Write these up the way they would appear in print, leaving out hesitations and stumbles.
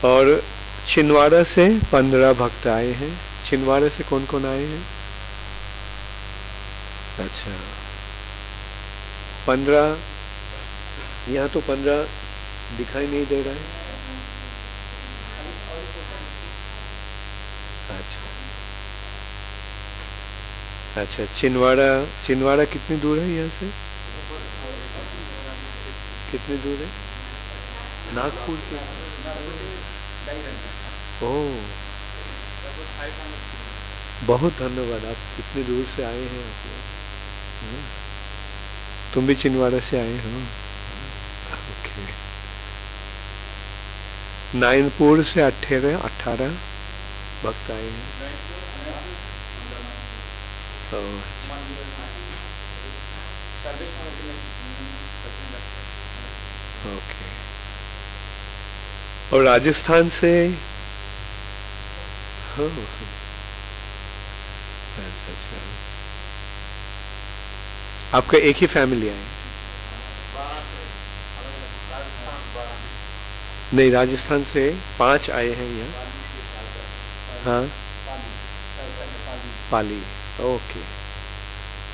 और छिंदवाड़ा से 15 भक्त आए हैं। छिंदवाड़ा से कौन कौन आए हैं? अच्छा, 15। यहाँ तो 15 दिखाई नहीं दे रहा है। अच्छा अच्छा, छिंदवाड़ा कितनी दूर है यहाँ से? कितनी दूर है? नागपुर के? ओह, बहुत धन्यवाद, आप इतनी दूर से आए हैं। तुम भी छिंदवाड़ा से आए हो? ओके। नारायणपुर से 18 भक्त आए हैं। ओके। और राजस्थान से? अच्छा, आपका एक ही फैमिली है? नहीं, राजस्थान से 5 आए हैं यहाँ। हाँ, पाली, ओके।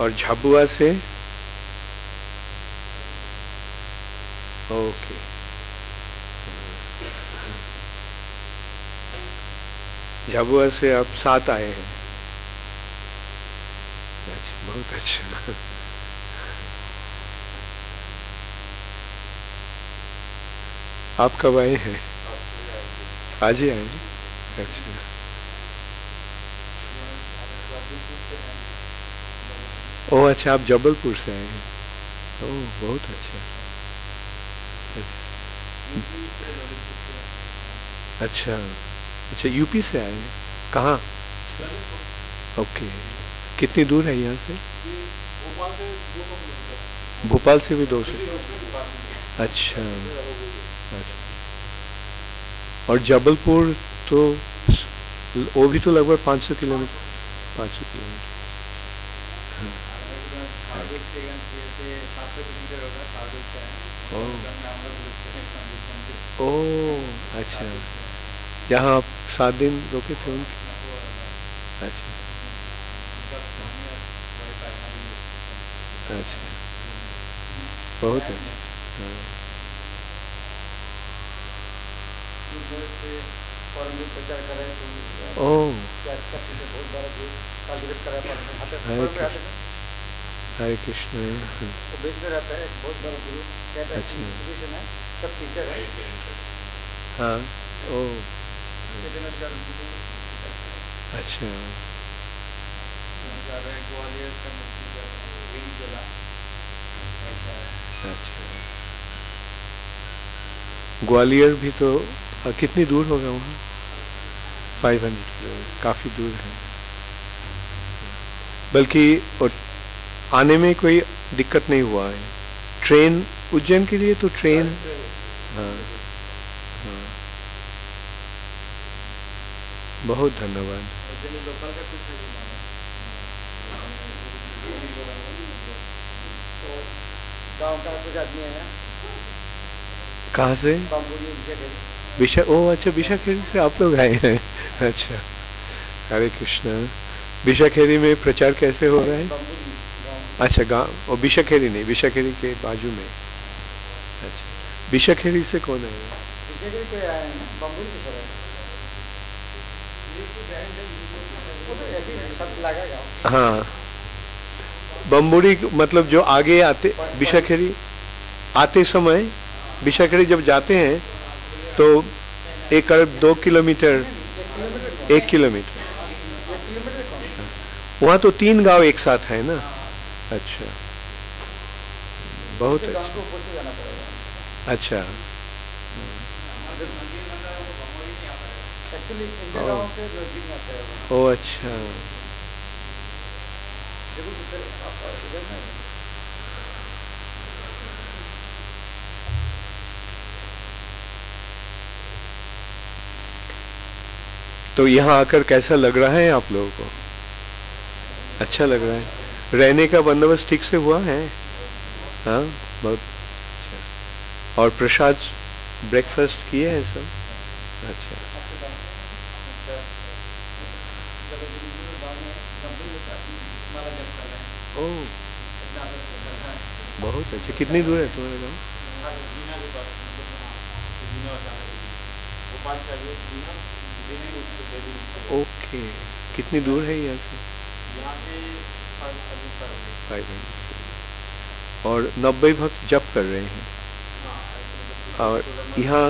और झाबुआ से? ओके। झाबुआ से आप 7 आए हैं। अच्छा, बहुत अच्छा। आप कब आए हैं? आज ही आए? अच्छा। ओह अच्छा, आप जबलपुर से आए हैं। ओह, बहुत अच्छा। अच्छा अच्छा, यूपी से आए हैं? कहाँ? ओके। कितनी दूर है यहाँ से? भोपाल से भी 200? अच्छा अच्छा। और जबलपुर तो वो भी तो लगभग 500 किलोमीटर? 500 किलोमीटर। ओह अच्छा, यहाँ आप 7 दिन रुके थे उनके? अच्छा अच्छा, बहुत अच्छा। हाँ। ओह, हरे कृष्ण। अच्छा, हाँ। ओह अच्छा। अच्छा, ग्वालियर भी तो कितनी दूर होगा वहाँ? 500 किलोमीटर, काफ़ी दूर है। बल्कि आने में कोई दिक्कत नहीं हुआ है। ट्रेन उज्जैन के लिए तो ट्रेन? हाँ हाँ, बहुत धन्यवाद। कहाँ से? ओह अच्छा, विशाखेरी से आप लोग आए हैं? अच्छा, हरे कृष्णा। विशाखेरी में प्रचार कैसे हो रहा है? अच्छा, गाँव, और विशाखेरी नहीं, विशाखेरी के बाजू में। अच्छा, विशाखेरी से कौन है? हाँ, बम्बुरी मतलब जो आगे आते विशाखेरी आते समय, विशाखेरी जब जाते हैं तो एक करीब 2 किलोमीटर, 1 किलोमीटर, वहाँ तो 3 गांव एक साथ है ना? अच्छा, बहुत अच्छा। अच्छा, ओ अच्छा। तो यहाँ आकर कैसा लग रहा है आप लोगों को? अच्छा लग रहा है? रहने का बंदोबस्त ठीक से हुआ है? हाँ, बहुत अच्छा। और प्रसाद ब्रेकफास्ट किए हैं सब? अच्छा। ओह, बहुत अच्छा। कितनी दूर है तुम्हारा गाँव? ओके, कितनी दूर है यहाँ से? 500। और 90 भक्त जप कर रहे हैं और यहाँ,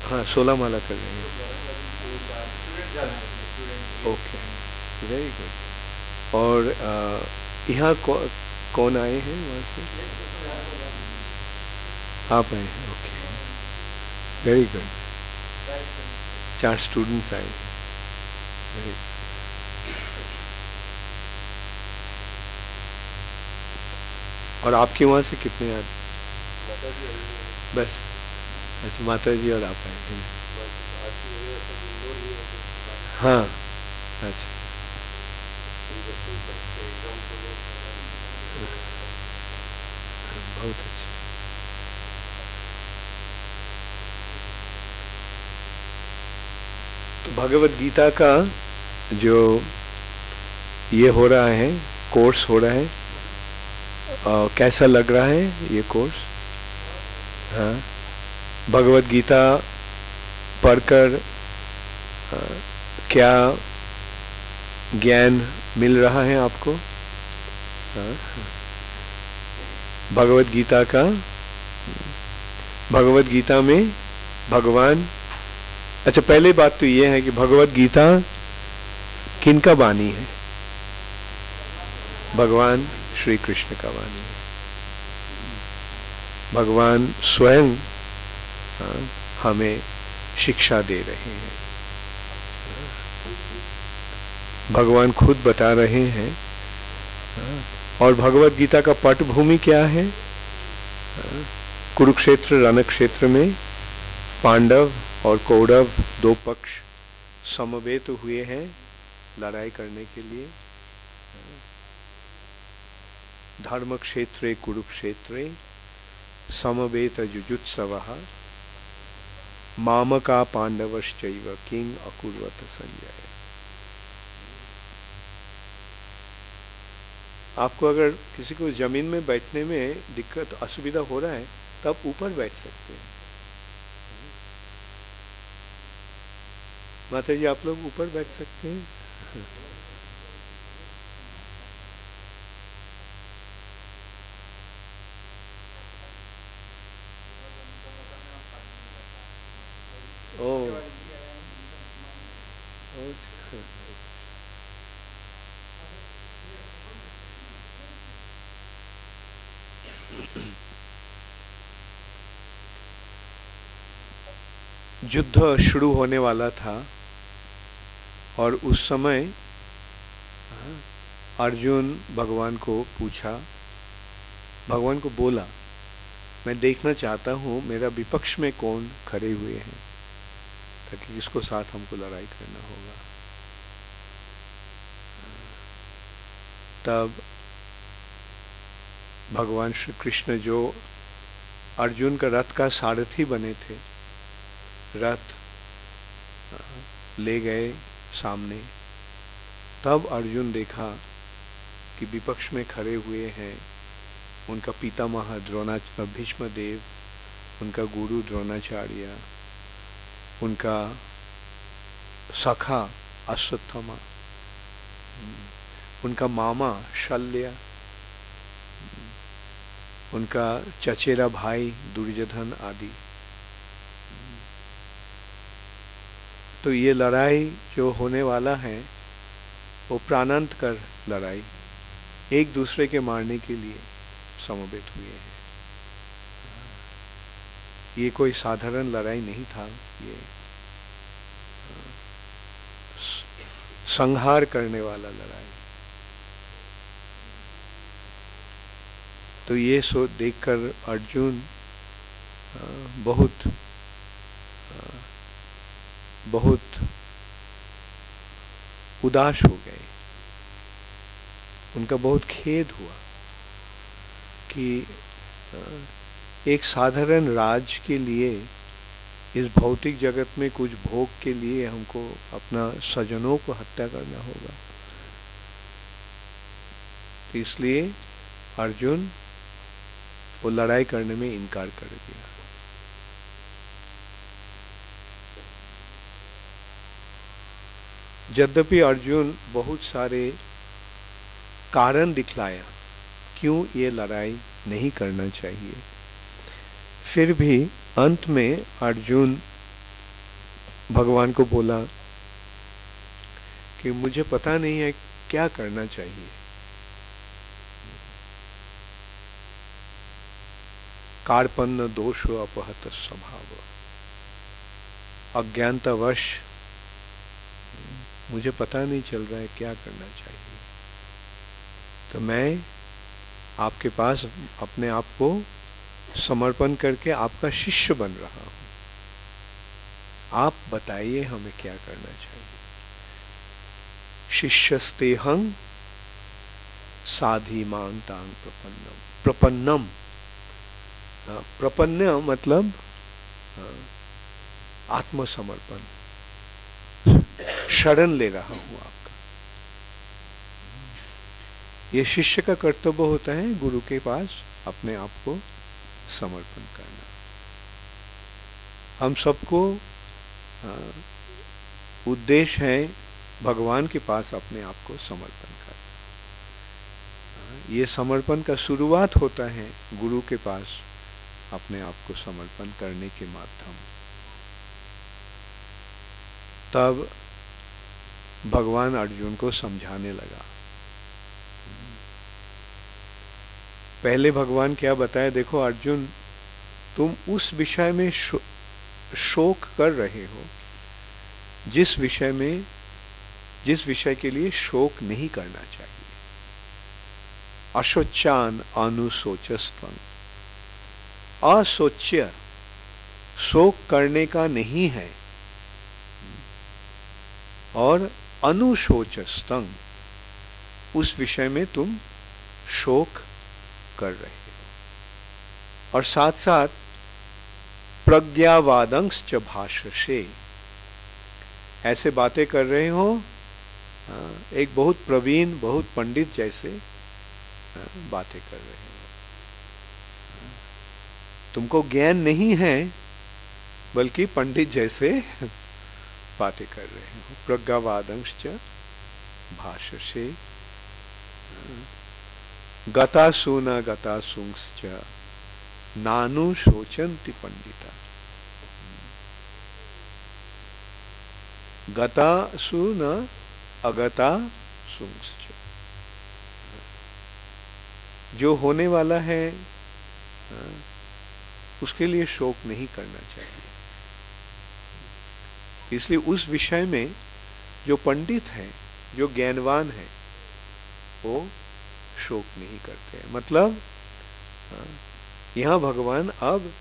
हाँ, 16 माला कर रहे हैं। Okay, very good. और यहाँ कौन आए हैं वहाँ से? आप आए हैं, ओके, वेरी गुड। 4 स्टूडेंट्स आए हैं, वेरी गुड। और आपके वहाँ से कितने आए? बस, अच्छा, माता जी और आप आए हैं। हाँ, अच्छा, बहुत अच्छा। तो भगवत गीता का जो ये हो रहा है, कोर्स हो रहा है, कैसा लग रहा है ये कोर्स? हाँ, भगवत गीता पढ़कर क्या ज्ञान मिल रहा है आपको? हाँ, भगवत गीता का, भगवत गीता में भगवान, अच्छा, पहले बात तो ये है कि भगवत गीता किनका वाणी है? भगवान श्री कृष्ण का वाणी है। भगवान स्वयं हमें शिक्षा दे रहे हैं। भगवान खुद बता रहे हैं। और भगवत गीता का पटभूमि क्या है? कुरुक्षेत्र रणक्षेत्र में पांडव और कौरव 2 पक्ष समवेत हुए हैं लड़ाई करने के लिए। धर्म क्षेत्रे कुरुक्षेत्रे समवेत जुजुत्सवः मामका पांडवश्चैव किंग अकुर्वत संजय। आपको अगर किसी को जमीन में बैठने में दिक्कत असुविधा हो रहा है तब ऊपर बैठ सकते हैं। माता जी, आप लोग ऊपर बैठ सकते हैं। ओह, युद्ध शुरू होने वाला था और उस समय अर्जुन भगवान को पूछा, भगवान को बोला, मैं देखना चाहता हूँ मेरा विपक्ष में कौन खड़े हुए हैं ताकि किसको साथ हमको लड़ाई करना होगा। तब भगवान श्री कृष्ण जो अर्जुन का रथ का सारथी बने थे, रथ ले गए सामने। तब अर्जुन देखा कि विपक्ष में खड़े हुए हैं उनका पितामह भीष्म देव, उनका गुरु द्रोणाचार्य, उनका सखा अश्वत्थामा, उनका मामा शल्य, उनका चचेरा भाई दुर्योधन आदि। तो ये लड़ाई जो होने वाला है वो प्राणांत कर लड़ाई, एक दूसरे के मारने के लिए समवेत हुए हैं। ये कोई साधारण लड़ाई नहीं था, ये संहार करने वाला लड़ाई। तो ये सो देखकर अर्जुन बहुत उदास हो गए। उनका बहुत खेद हुआ कि एक साधारण राज के लिए इस भौतिक जगत में कुछ भोग के लिए हमको अपना स्वजनों को हत्या करना होगा। तो इसलिए अर्जुन वो लड़ाई करने में इनकार कर दिया। यद्यपि अर्जुन बहुत सारे कारण दिखलाया क्यों ये लड़ाई नहीं करना चाहिए, फिर भी अंत में अर्जुन भगवान को बोला कि मुझे पता नहीं है क्या करना चाहिए। कार्पण्य दोष अपहत स्वभाव, अज्ञानतावश मुझे पता नहीं चल रहा है क्या करना चाहिए। तो मैं आपके पास अपने आप को समर्पण करके आपका शिष्य बन रहा हूं। आप बताइए हमें क्या करना चाहिए। शिष्यस्तेहं साधि मां तांग प्रपन्नम। प्रपन्नम, प्रपन्न मतलब आत्मसमर्पण, शरण ले रहा हूं आपका। ये शिष्य का कर्तव्य होता है गुरु के पास अपने आप को समर्पण करना। हम सबको उद्देश्य है भगवान के पास अपने आप को समर्पण करना। ये समर्पण का शुरुआत होता है गुरु के पास अपने आप को समर्पण करने के माध्यम। तब भगवान अर्जुन को समझाने लगा। पहले भगवान क्या बताया, देखो अर्जुन, तुम उस विषय में शोक कर रहे हो जिस विषय के लिए शोक नहीं करना चाहिए। अशोचान अनुशोचस्त्वं, असोच्य शोक करने का नहीं है, और अनुशोचस्तं उस विषय में तुम शोक कर रहे हो। और साथ साथ प्रज्ञावादंश च भाषसे, ऐसे बातें कर रहे हो एक बहुत प्रवीण, बहुत पंडित जैसे बातें कर रहे हो। तुमको ज्ञान नहीं है बल्कि पंडित जैसे बातें कर रहे हो। प्रज्ञावादंश च भाषसे गतासु न गतासुंश्च नानु शोचन्ति पंडिता। गतासु न अगतासुंश्च, जो होने वाला है उसके लिए शोक नहीं करना चाहिए। इसलिए उस विषय में जो पंडित है, जो ज्ञानवान है, वो शोक नहीं करते हैं। मतलब यहां भगवान अब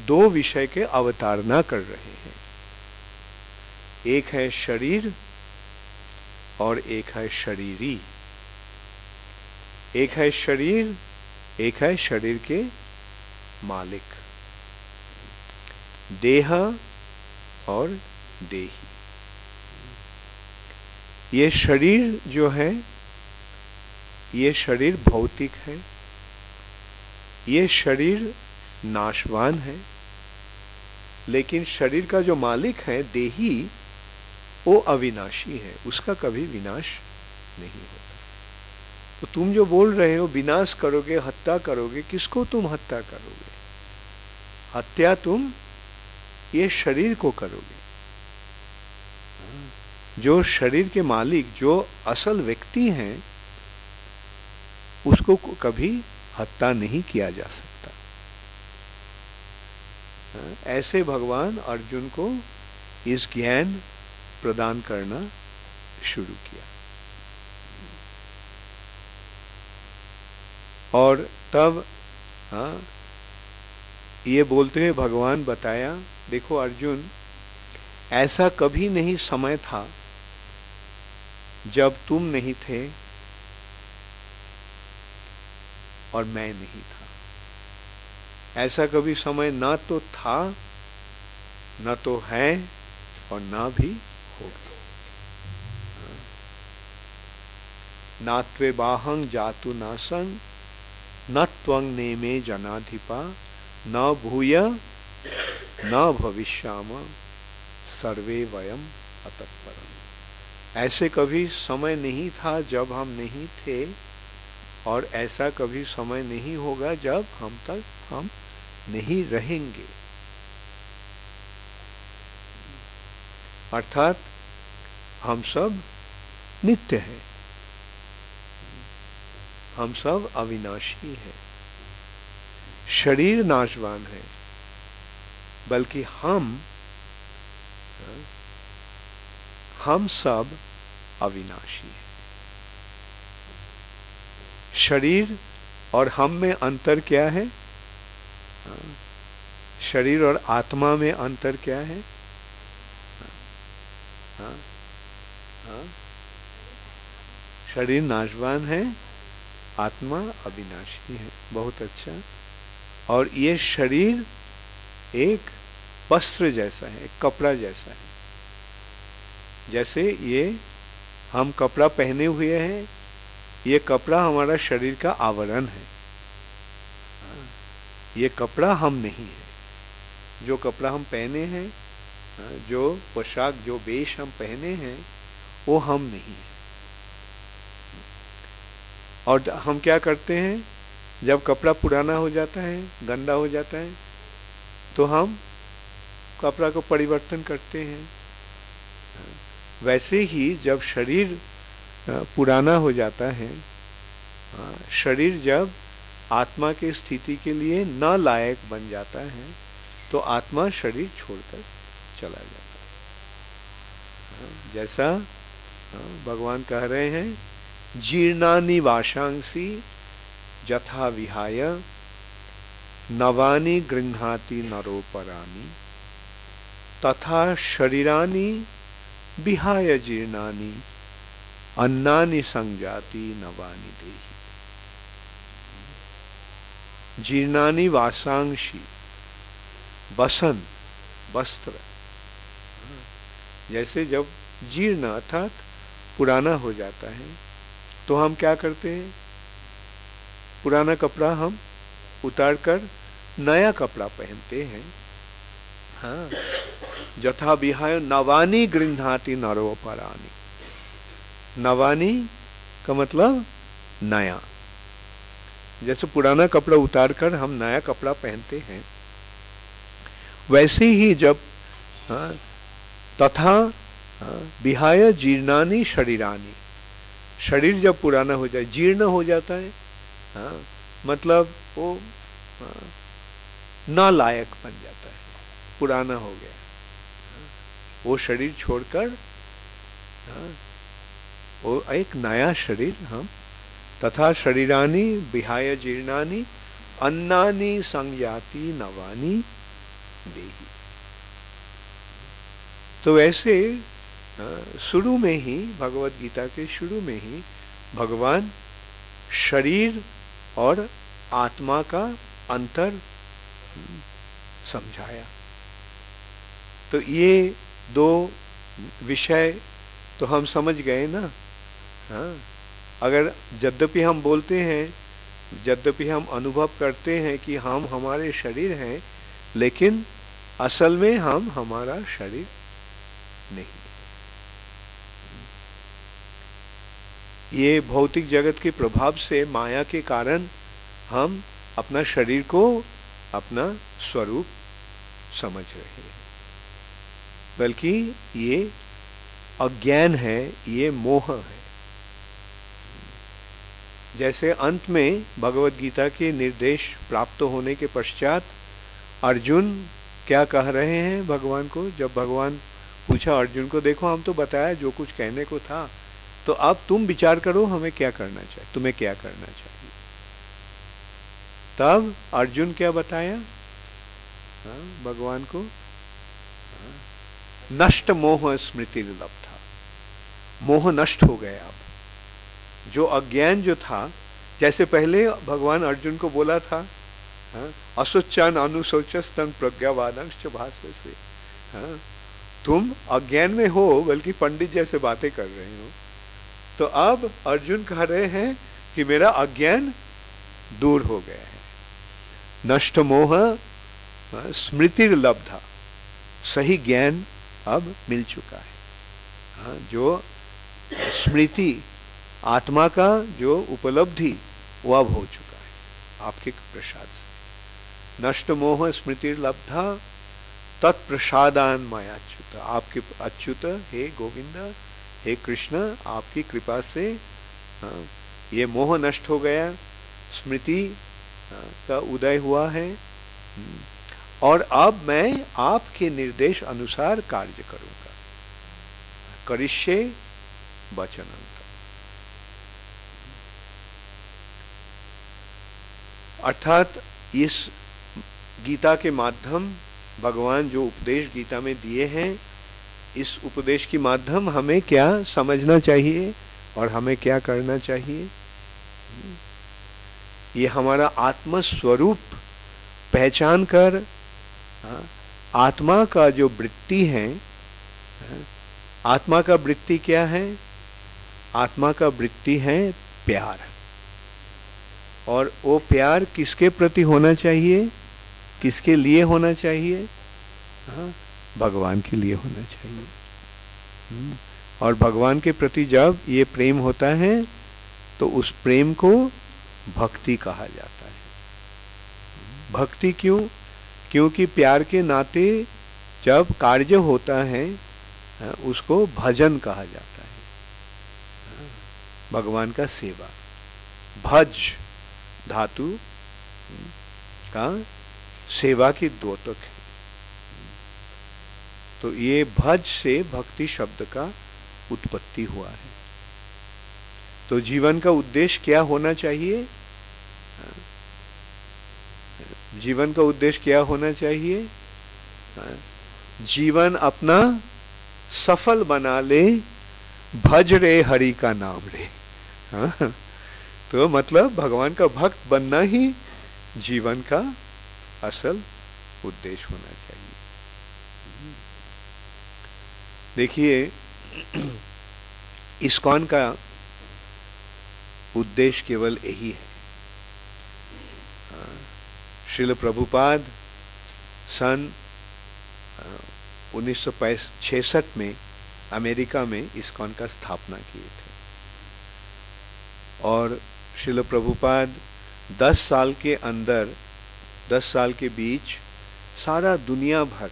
दो विषय के अवतारणा कर रहे हैं। एक है शरीर और एक है शरीरी। एक है शरीर, एक है शरीर के मालिक। देह और देही। ये शरीर जो है, ये शरीर भौतिक है, ये शरीर नाशवान है, लेकिन शरीर का जो मालिक है देही, वो अविनाशी है, उसका कभी विनाश नहीं होता। तो तुम जो बोल रहे हो विनाश करोगे, हत्या करोगे, किसको तुम हत्या करोगे? हत्या तुम ये शरीर को करोगे। जो शरीर के मालिक, जो असल व्यक्ति हैं, उसको कभी हत्या नहीं किया जा सकता। ऐसे भगवान अर्जुन को इस ज्ञान प्रदान करना शुरू किया। और तब ये बोलते हुए भगवान बताया, देखो अर्जुन, ऐसा कभी नहीं समय था जब तुम नहीं थे और मैं नहीं था। ऐसा कभी समय ना तो था न तो है और ना भी होगा। नात्वे बाहं जातु नासं न त्वं नेमे जनाधिपा न भूय न भविष्याम सर्वे वयम अतत्परम्। ऐसे कभी समय नहीं था जब हम नहीं थे, और ऐसा कभी समय नहीं होगा जब हम नहीं रहेंगे। अर्थात हम सब नित्य हैं, हम सब अविनाशी हैं। शरीर नाशवान है, बल्कि हम सब अविनाशी हैं। शरीर और हम में अंतर क्या है? शरीर और आत्मा में अंतर क्या है? शरीर नाशवान है, आत्मा अविनाशी है। बहुत अच्छा। और ये शरीर एक वस्त्र जैसा है, एक कपड़ा जैसा है। जैसे ये हम कपड़ा पहने हुए हैं, ये कपड़ा हमारा शरीर का आवरण है। ये कपड़ा हम नहीं है। जो कपड़ा हम पहने हैं, जो पोशाक, जो वेश हम पहने हैं, वो हम नहीं है। और हम क्या करते हैं, जब कपड़ा पुराना हो जाता है, गंदा हो जाता है, तो हम कपड़ा को परिवर्तन करते हैं। वैसे ही जब शरीर पुराना हो जाता है, शरीर जब आत्मा की स्थिति के लिए न लायक बन जाता है, तो आत्मा शरीर छोड़कर चला जाता है। जैसा भगवान कह रहे हैं, जीर्णानि वाशांसी यथा विहाय नवानि गृह्णाति नरोपराणि तथा शरीरानि विहाय जीर्णानि अन्नानि संजाति नवानि देहि। जीर्णानि वासांशी, वसन, वस्त्र। जैसे जब जीर्ण अर्थात पुराना हो जाता है, तो हम क्या करते हैं, पुराना कपड़ा हम उतार कर नया कपड़ा पहनते हैं। हाँ, यथा विहाय नवानि गृह्णाति नरोपराणि। नवानी का मतलब नया। जैसे पुराना कपड़ा उतार कर हम नया कपड़ा पहनते हैं, वैसे ही जब तथा विहाय जीर्णानि शरीरानि, शरीर जब पुराना हो जाए, जीर्ण हो जाता है, मतलब वो नालायक बन जाता है, पुराना हो गया, वो शरीर छोड़कर वो एक नया शरीर हम तथा शरीरानि विहाय जीर्णानि अन्नानि संयाति नवानि देहि। तो ऐसे शुरू में ही, भगवत गीता के शुरू में ही भगवान शरीर और आत्मा का अंतर समझाया। तो ये दो विषय तो हम समझ गए ना। हाँ, अगर यद्यपि हम बोलते हैं, यद्यपि हम अनुभव करते हैं कि हम हमारे शरीर हैं, लेकिन असल में हम हमारा शरीर नहीं। ये भौतिक जगत के प्रभाव से, माया के कारण हम अपना शरीर को अपना स्वरूप समझ रहे हैं, बल्कि ये अज्ञान है, ये मोह है। जैसे अंत में भगवत गीता के निर्देश प्राप्त होने के पश्चात अर्जुन क्या कह रहे हैं भगवान को, जब भगवान पूछा अर्जुन को, देखो हम तो बताया जो कुछ कहने को था, तो अब तुम विचार करो हमें क्या करना चाहिए, तुम्हें क्या करना चाहिए। तब अर्जुन क्या बताया भगवान को, नष्ट मोह स्मृति लब्धा, मोह नष्ट हो गया। अब जो अज्ञान जो था, जैसे पहले भगवान अर्जुन को बोला था, असुचान अनुशोचस्तंग प्रज्ञावादंश्च भास्वसे, हाँ, तुम अज्ञान में हो, बल्कि पंडित जैसे बातें कर रहे हो। तो अब अर्जुन कह रहे हैं कि मेरा अज्ञान दूर हो गया है। नष्ट मोह स्मृति लब्धा, सही ज्ञान अब मिल चुका है। हाँ, जो स्मृति आत्मा का जो उपलब्धि वो अब हो चुका है आपके प्रसाद से। नष्ट मोह स्मृति लब्धा तत्प्रसादान मायाच्युत, आपके अच्युत हे गोविंद, हे कृष्ण, आपकी कृपा से ये मोह नष्ट हो गया, स्मृति का उदय हुआ है, और अब मैं आपके निर्देश अनुसार कार्य करूंगा। करिष्ये वचनं। अर्थात इस गीता के माध्यम भगवान जो उपदेश गीता में दिए हैं, इस उपदेश के माध्यम हमें क्या समझना चाहिए और हमें क्या करना चाहिए। ये हमारा आत्म स्वरूप पहचान कर आत्मा का जो वृत्ति है, आत्मा का वृत्ति क्या है? आत्मा का वृत्ति है प्यार। और वो प्यार किसके प्रति होना चाहिए, किसके लिए होना चाहिए? भगवान के लिए होना चाहिए। और भगवान के प्रति जब ये प्रेम होता है तो उस प्रेम को भक्ति कहा जाता है। भक्ति क्यों? क्योंकि प्यार के नाते जब कार्य होता है उसको भजन कहा जाता है। भगवान का सेवा, भज धातु का सेवा की द्योतक है। तो ये भज से भक्ति शब्द का उत्पत्ति हुआ है। तो जीवन का उद्देश्य क्या होना चाहिए? जीवन का उद्देश्य क्या होना चाहिए? जीवन अपना सफल बना ले, भज रे हरि का नाम रे। हाँ? तो मतलब भगवान का भक्त बनना ही जीवन का असल उद्देश्य होना चाहिए। देखिए, इस्कॉन का उद्देश्य केवल यही है। श्रील प्रभुपाद सन 1966 में अमेरिका में इस्कॉन का स्थापना किए थे, और श्रील प्रभुपाद 10 साल के अंदर, 10 साल के बीच सारा दुनिया भर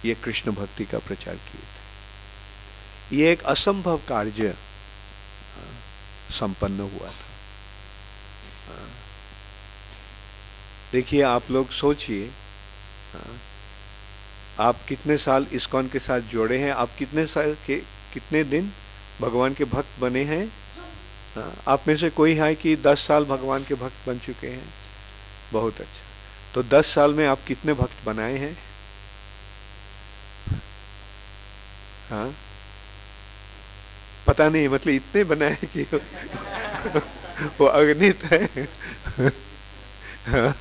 ये कृष्ण भक्ति का प्रचार किए थे। ये एक असंभव कार्य संपन्न हुआ था। देखिए, आप लोग सोचिए, आप कितने साल इस्कॉन के साथ जोड़े हैं, आप कितने साल के, कितने दिन भगवान के भक्त बने हैं? आप में से कोई है कि 10 साल भगवान के भक्त बन चुके हैं? बहुत अच्छा। तो 10 साल में आप कितने भक्त बनाए हैं? हाँ, पता नहीं, मतलब इतने बनाए कि वो अगणित है। हाँ,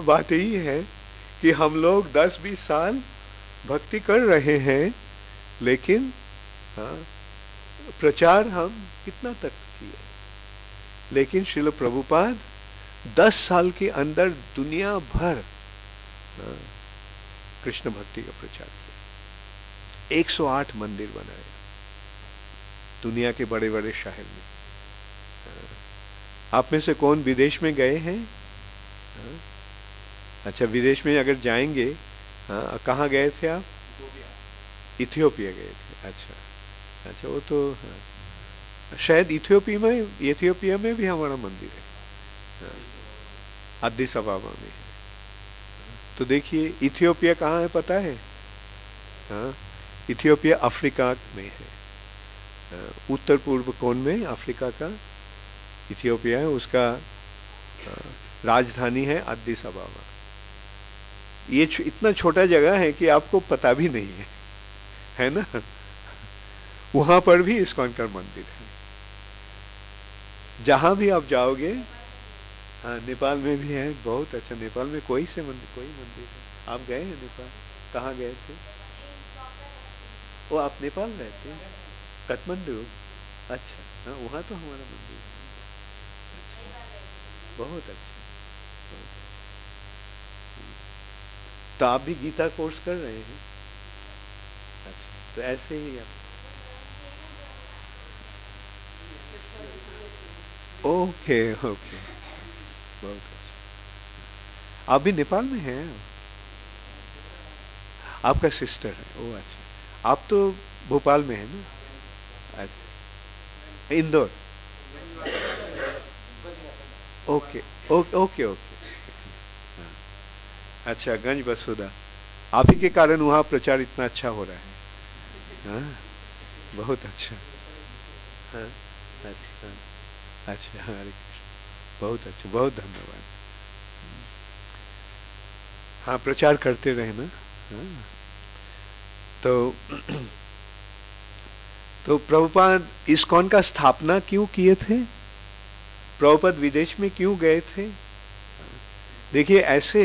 बात यही है कि हम लोग 10-20 साल भक्ति कर रहे हैं, लेकिन प्रचार हम कितना तक किए? लेकिन श्रील प्रभुपाद 10 साल के अंदर दुनिया भर कृष्ण भक्ति का प्रचार किया। 108 मंदिर बनाए दुनिया के बड़े बड़े शहर में। आप में से कौन विदेश में गए हैं? अच्छा, विदेश में अगर जाएंगे, कहाँ गए थे आप? इथियोपिया गए थे। अच्छा अच्छा, वो तो शायद इथियोपिया में भी हमारा मंदिर है, अद्दिस अबाबा में। तो देखिए, इथियोपिया कहाँ है पता है? इथियोपिया अफ्रीका में है, उत्तर पूर्व कोण में अफ्रीका का इथियोपिया है। उसका राजधानी है अद्दिस अबाबा। ये इतना छोटा जगह है कि आपको पता भी नहीं है ना? वहां पर भी इस्कॉन का मंदिर है। जहां भी आप जाओगे, नेपाल में भी है, बहुत अच्छा। नेपाल में कोई मंदिर है? आप गए हैं नेपाल? कहाँ गए थे? वो आप नेपाल रहते हैं? काठमांडू? अच्छा, हाँ वहाँ तो हमारा मंदिर है। बहुत अच्छा। तो आप भी गीता कोर्स कर रहे हैं? अच्छा, तो ऐसे ही आप। ओके ओके, बहुत अच्छा। आप भी नेपाल में हैं? आपका सिस्टर है? ओ अच्छा, आप तो भोपाल में है ना? अच्छा, Indore. Okay okay okay okay. हाँ, अच्छा, गंज बसुदा। आप ही के कारण वहाँ प्रचार इतना अच्छा हो रहा है। हाँ, बहुत अच्छा। हाँ, अच्छा अच्छा, हरे कृष्ण, बहुत अच्छा, बहुत धन्यवाद। हाँ, प्रचार करते रहे ना। हाँ, तो तो प्रभुपाद इस्कॉन का स्थापना क्यों किए थे? प्रभुपाद विदेश में क्यों गए थे? देखिए ऐसे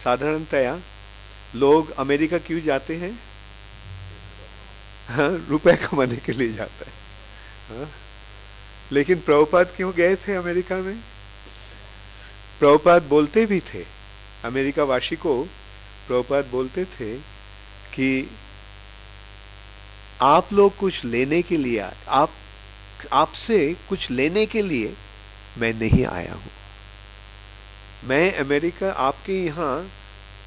साधारणतया लोग अमेरिका क्यों जाते हैं? हाँ, रुपए कमाने के लिए जाता है। हाँ, लेकिन प्रभुपाद क्यों गए थे अमेरिका में? प्रभुपाद बोलते भी थे, अमेरिका वासी को प्रभुपाद बोलते थे कि आप लोग कुछ लेने के लिए आपसे कुछ लेने के लिए मैं नहीं आया हूं। मैं अमेरिका आपके यहाँ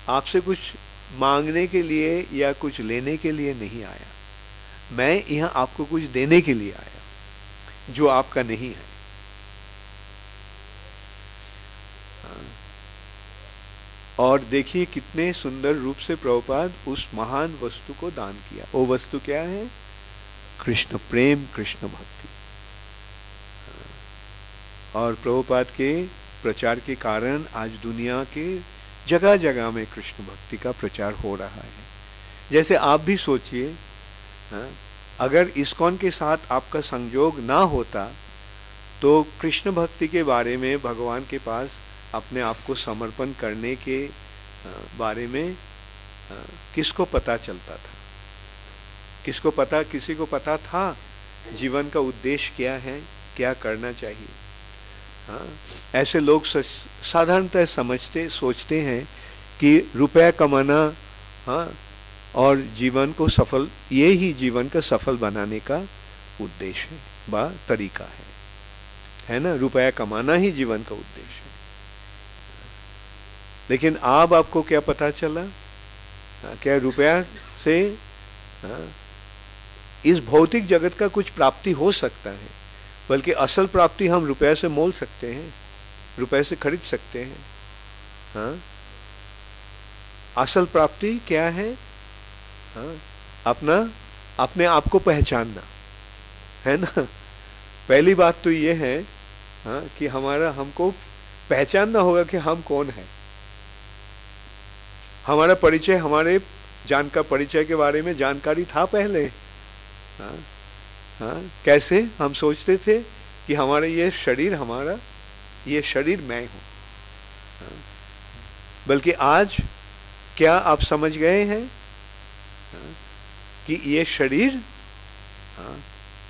आपसे कुछ मांगने के लिए या कुछ लेने के लिए नहीं आया। मैं यहाँ आपको कुछ देने के लिए आया जो आपका नहीं है। और देखिए कितने सुंदर रूप से प्रभुपाद उस महान वस्तु को दान किया। वो वस्तु क्या है? कृष्ण प्रेम, कृष्ण भक्ति। और प्रभुपाद के प्रचार के कारण आज दुनिया के जगह जगह में कृष्ण भक्ति का प्रचार हो रहा है। जैसे आप भी सोचिए, अगर इस्कॉन के साथ आपका संयोग ना होता तो कृष्ण भक्ति के बारे में, भगवान के पास अपने आप को समर्पण करने के बारे में किसको पता चलता था? किसी को पता था जीवन का उद्देश्य क्या है, क्या करना चाहिए? हाँ, ऐसे लोग साधारणतः सोचते हैं कि रुपया कमाना, हाँ, और जीवन को सफल, ये ही जीवन का सफल बनाने का उद्देश्य है, बा तरीका है ना? रुपया कमाना ही जीवन का उद्देश्य है। लेकिन अब आपको क्या पता चला? क्या रुपया से इस भौतिक जगत का कुछ प्राप्ति हो सकता है? बल्कि असल प्राप्ति हम रुपये से मोल सकते हैं, रुपये से खरीद सकते हैं। हाँ, असल प्राप्ति क्या है? हाँ, अपने आप को पहचानना है ना। पहली बात तो ये है, हाँ, कि हमको पहचानना होगा कि हम कौन है। हमारा परिचय, हमारे परिचय के बारे में जानकारी था पहले? हाँ, हाँ, कैसे हम सोचते थे कि हमारा ये शरीर मैं हूं। हाँ, बल्कि आज क्या आप समझ गए हैं? हाँ, कि ये शरीर, हाँ,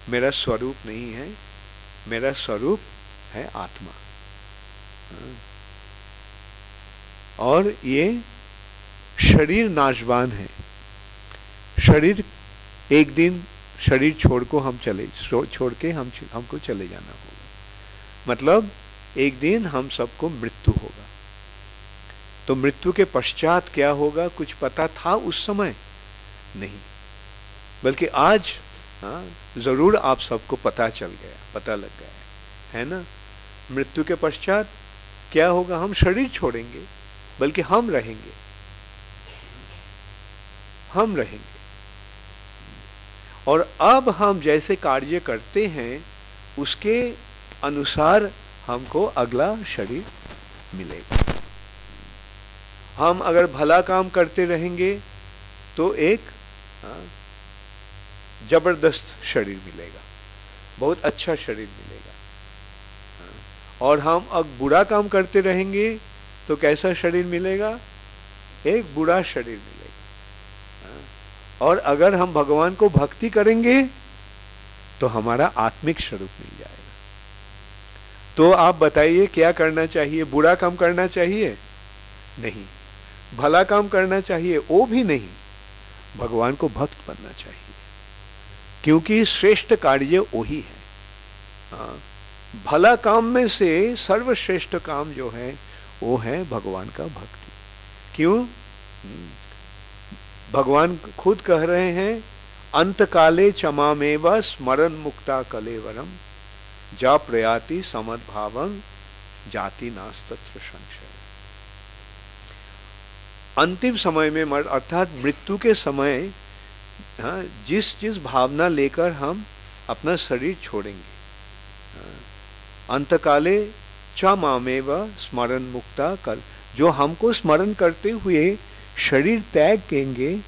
मेरा स्वरूप नहीं है, मेरा स्वरूप है आत्मा। हाँ, और ये शरीर नाशवान है। शरीर एक दिन, शरीर छोड़ के हमको चले जाना होगा। मतलब एक दिन हम सबको मृत्यु होगा। तो मृत्यु के पश्चात क्या होगा कुछ पता था उस समय? नहीं। बल्कि आज, हाँ, जरूर आप सबको पता लग गया है ना? मृत्यु के पश्चात क्या होगा? हम शरीर छोड़ेंगे, बल्कि हम रहेंगे। और अब हम जैसे कार्य करते हैं उसके अनुसार हमको अगला शरीर मिलेगा। हम अगर भला काम करते रहेंगे तो एक जबरदस्त शरीर मिलेगा, बहुत अच्छा शरीर मिलेगा। और हम अब बुरा काम करते रहेंगे तो कैसा शरीर मिलेगा? एक बुरा शरीर मिलेगा। और अगर हम भगवान को भक्ति करेंगे तो हमारा आत्मिक स्वरूप मिल जाएगा। तो आप बताइए क्या करना चाहिए? बुरा काम करना चाहिए? नहीं। भला काम करना चाहिए? वो भी नहीं। भगवान को भक्त बनना चाहिए, क्योंकि श्रेष्ठ कार्य वही है। हाँ, भला काम में से सर्वश्रेष्ठ काम जो है वो है भगवान का भक्ति। क्यों? भगवान खुद कह रहे हैं, अंत काले चमामेव स्मरण मुक्ता कलेवरम जा प्रयाति समद्भावं जाति नास्तत्र संशय। अंतिम समय में अर्थात मृत्यु के समय, हाँ, जिस भावना लेकर हम अपना शरीर छोड़ेंगे, अंतकाले च मामेव स्मरण मुक्ता कल, जो हमको स्मरण करते हुए शरीर त्याग करेंगे,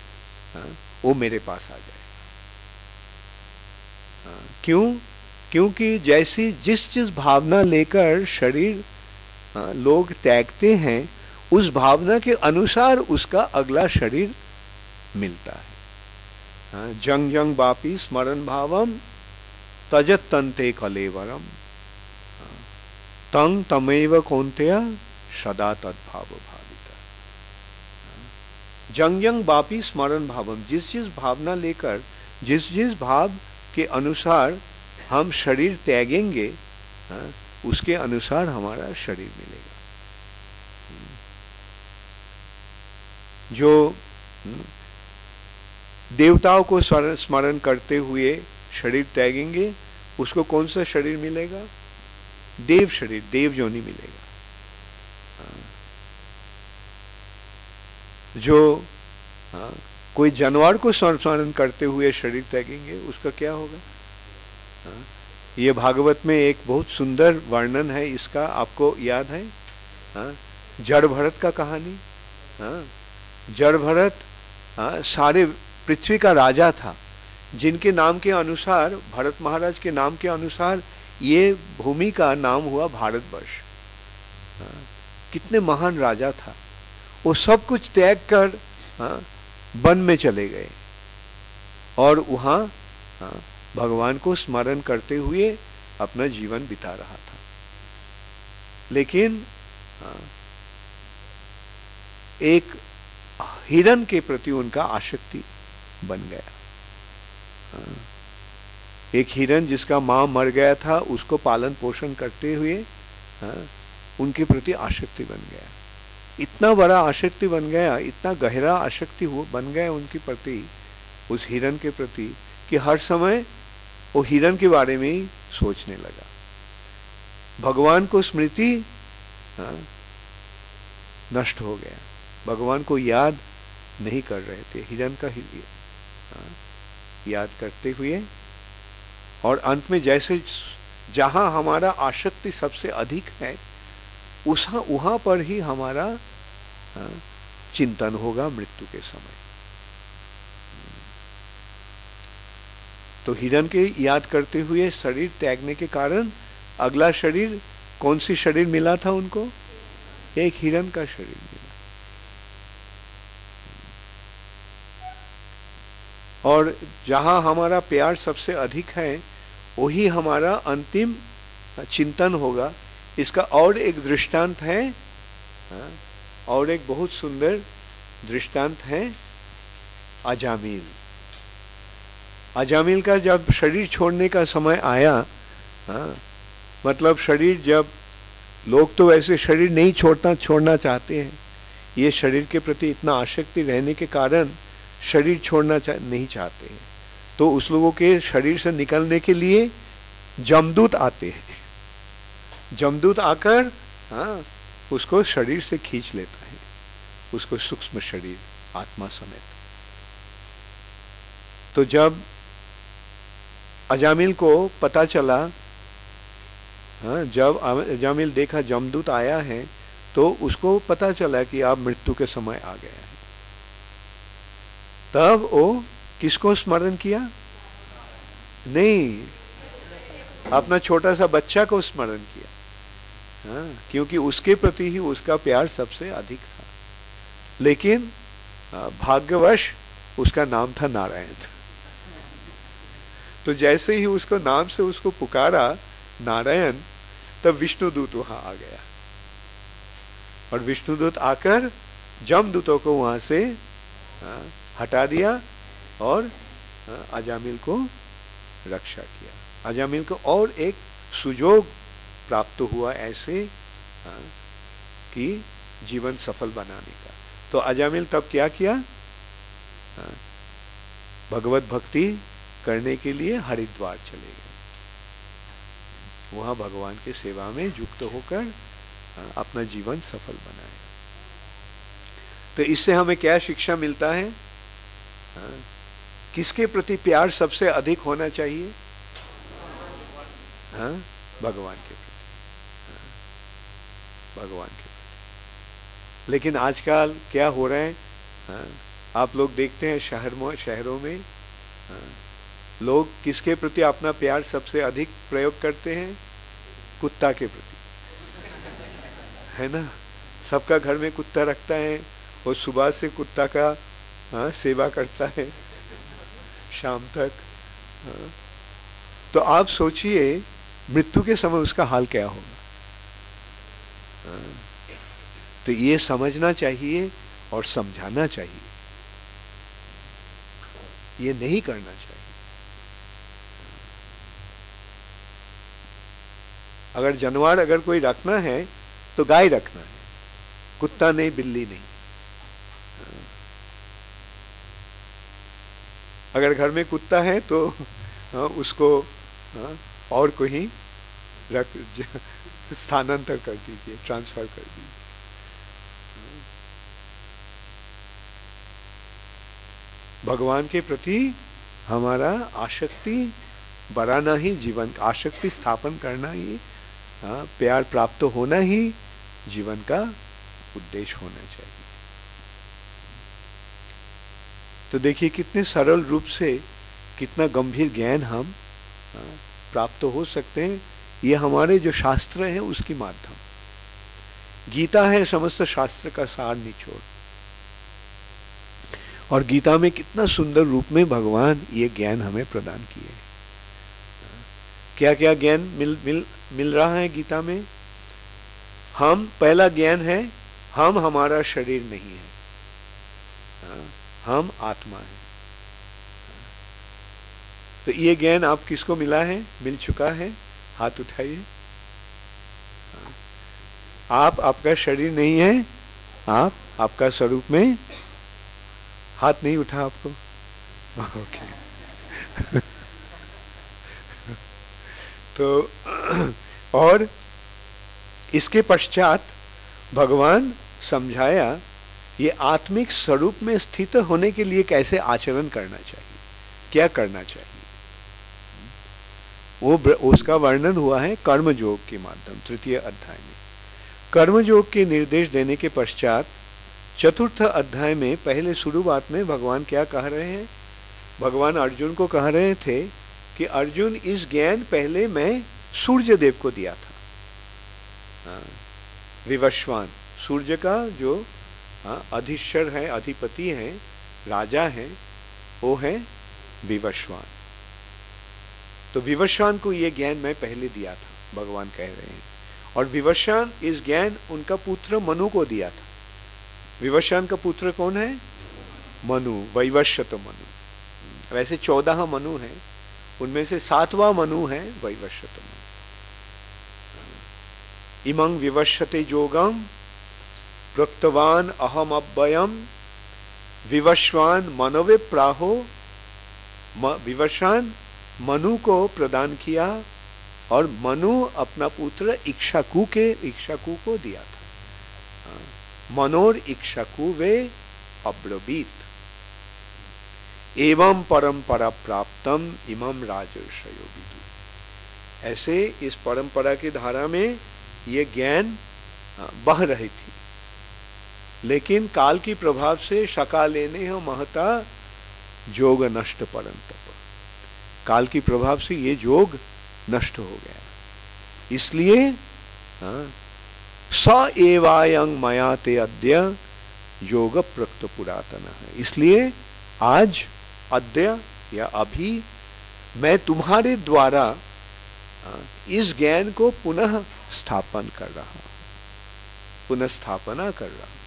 वो मेरे पास आ जाए। क्यों? क्योंकि जैसी जिस भावना लेकर शरीर लोग त्यागते हैं, उस भावना के अनुसार उसका अगला शरीर मिलता है। जंग जंग बापी स्मरण भावम तजत तंते कलेवरम तंग तमेव कौन्तेय सदा तद्भाव भाविता। जंग जंग बापी स्मरण भावम, जिस भावना लेकर, जिस भाव के अनुसार हम शरीर त्यागेंगे, उसके अनुसार हमारा शरीर मिलेगा। जो देवताओं को स्मरण करते हुए शरीर त्यागेंगे, उसको कौन सा शरीर मिलेगा? देव शरीर, देव योनि मिलेगा। जो कोई जानवर को स्मरण करते हुए शरीर त्यागेंगे, उसका क्या होगा? ये भागवत में एक बहुत सुंदर वर्णन है इसका, आपको याद है? जड़ भरत का कहानी। जड़ भरत सारे पृथ्वी का राजा था, जिनके नाम के अनुसार, भरत महाराज के नाम के अनुसार ये भूमि का नाम हुआ भारतवर्ष। कितने महान राजा था। वो सब कुछ त्याग कर वन में चले गए और वहां भगवान को स्मरण करते हुए अपना जीवन बिता रहा था। लेकिन एक हिरण के प्रति उनका आसक्ति बन गया। एक हिरण जिसका मां मर गया था, उसको पालन पोषण करते हुए उनके प्रति आसक्ति बन गया। इतना बड़ा आसक्ति बन गया, इतना गहरा आसक्ति बन गया उनके प्रति, उस हिरण के प्रति, कि हर समय वो हिरण के बारे में ही सोचने लगा। भगवान को स्मृति नष्ट हो गया, भगवान को याद नहीं कर रहे थे, हिरण का ही याद करते हुए। और अंत में जैसे जहां हमारा आसक्ति सबसे अधिक है, वहां पर ही हमारा चिंतन होगा मृत्यु के समय। तो हिरण के याद करते हुए शरीर त्यागने के कारण अगला शरीर, कौन सी शरीर मिला था उनको? एक हिरण का शरीर मिला। और जहां हमारा प्यार सबसे अधिक है, वही हमारा अंतिम चिंतन होगा। इसका और एक दृष्टांत है, और एक बहुत सुंदर दृष्टांत है अजामिल। अजामिल का जब शरीर छोड़ने का समय आया, मतलब शरीर, जब लोग तो वैसे शरीर नहीं छोड़ना चाहते हैं, ये शरीर के प्रति इतना आसक्ति रहने के कारण शरीर छोड़ना नहीं चाहते हैं, तो उस लोगों के शरीर से निकलने के लिए जमदूत आते हैं। जमदूत आकर उसको शरीर से खींच लेता है, उसको सूक्ष्म शरीर आत्मा समेत। तो जब अजामिल को पता चला, जब अजामिल देखा जमदूत आया है, तो उसको पता चला कि अब मृत्यु के समय आ गया है। तब वो किसको स्मरण किया? नहीं, अपना छोटा सा बच्चा को स्मरण किया, क्योंकि उसके प्रति ही उसका प्यार सबसे अधिक था। लेकिन भाग्यवश उसका नाम था नारायण। तो जैसे ही उसको नाम से उसको पुकारा नारायण, तब विष्णुदूत वहां आ गया और विष्णुदूत आकर जमदूतों को वहां से हटा दिया और अजामिल को रक्षा किया। अजामिल को और एक सुजोग प्राप्त हुआ ऐसे कि जीवन सफल बनाने का। तो अजामिल तब क्या किया, भगवत भक्ति करने के लिए हरिद्वार चले गए, वहां भगवान के सेवा में युक्त होकर अपना जीवन सफल बनाए। तो इससे हमें क्या शिक्षा मिलता है, किसके प्रति प्यार सबसे अधिक होना चाहिए? भगवान के प्रति, भगवान के प्रति। लेकिन आजकल क्या हो रहा है, आप लोग देखते हैं शहरों में लोग किसके प्रति अपना प्यार सबसे अधिक प्रयोग करते हैं? कुत्ता के प्रति, है ना। सबका घर में कुत्ता रखता है और सुबह से कुत्ता का सेवा करता है शाम तक। तो आप सोचिए मृत्यु के समय उसका हाल क्या होगा। तो ये समझना चाहिए और समझाना चाहिए, ये नहीं करना चाहिए। अगर जानवर अगर कोई रखना है तो गाय रखना है, कुत्ता नहीं, बिल्ली नहीं। अगर घर में कुत्ता है तो उसको और कहीं स्थानांतर कर दीजिए, ट्रांसफर कर दीजिए। भगवान के प्रति हमारा आसक्ति बढ़ाना ही जीवन, आसक्ति स्थापन करना ही, प्यार प्राप्त होना ही जीवन का उद्देश्य होना चाहिए। तो देखिए कितने सरल रूप से कितना गंभीर ज्ञान हम प्राप्त हो सकते हैं। ये हमारे जो शास्त्र हैं उसकी माध्यम, गीता है समस्त शास्त्र का सार निचोड़। और गीता में कितना सुंदर रूप में भगवान ये ज्ञान हमें प्रदान किए। क्या क्या ज्ञान मिल रहा है गीता में? हम, पहला ज्ञान है हम हमारा शरीर नहीं है, हम आत्मा है। तो ये ज्ञान आप किसको मिला है, मिल चुका है? हाथ उठाइए। आप, आपका शरीर नहीं है, आप आपका स्वरूप में, हाथ नहीं उठा आपको, ओके। तो और इसके पश्चात भगवान समझाया ये आत्मिक स्वरूप में स्थित होने के लिए कैसे आचरण करना चाहिए, क्या करना चाहिए। वो उसका वर्णन हुआ है कर्मयोग के माध्यम, तृतीय अध्याय में। कर्मयोग के निर्देश देने के पश्चात चतुर्थ अध्याय में पहले शुरुआत में भगवान क्या कह रहे हैं? भगवान अर्जुन को कह रहे थे कि अर्जुन इस ज्ञान पहले मैं सूर्य देव को दिया था। विवस्वान, सूर्य का जो अधिश्वर है, अधिपति है, राजा है, वो है विवस्वान। तो विवस्वान को ये ज्ञान मैं पहले दिया था, भगवान कह रहे हैं। और विवस्वान इस ज्ञान उनका पुत्र मनु को दिया था। विवस्वान का पुत्र कौन है? मनु, वैवस्वत मनु। वैसे 14 मनु हैं, उनमें से 7वां मनु है वैवस्वत मनु। इमं विवस्वते जोगम प्रोक्तवान अहम अव्ययम विवस्वान मनवे प्राहो। विवस्वान मनु को प्रदान किया और मनु अपना पुत्र इक्ष्वाकु को दिया था। मनोर इक्ष्वाकु वे अब्रवीत एवं परंपरा प्राप्तम इमं राजर्षयो विदु। ऐसे इस परंपरा की धारा में ये ज्ञान बह रही थी, लेकिन काल की प्रभाव से सकालेने महता जोग नष्ट परंतप। काल की प्रभाव से ये जोग नष्ट हो गया। इसलिए स एवायं मया ते अद्य योग प्रक्त पुरातन है। इसलिए आज अद्य या अभी मैं तुम्हारे द्वारा इस ज्ञान को पुनः स्थापन कर रहा हूं, पुनः स्थापना कर रहा हूं।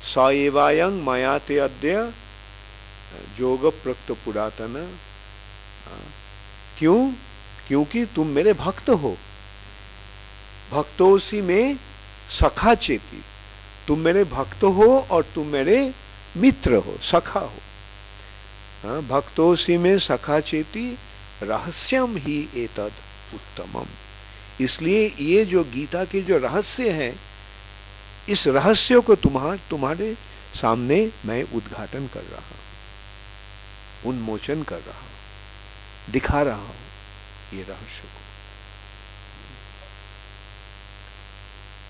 स एवायं मया ते अद्य योग प्रक्त पुरातन। क्यों? क्योंकि तुम मेरे भक्त हो। भक्तोसी में सखा चेती, तुम मेरे भक्त हो और तुम मेरे मित्र हो, सखा हो। भक्तोसी में सखा चेती रहस्यम ही एतद उत्तमम। इसलिए ये जो गीता के जो रहस्य है, इस रहस्य को तुम्हारे सामने मैं उद्घाटन कर रहा हूं, उन्मोचन कर रहा हूं, दिखा रहा हूं ये रहस्य को।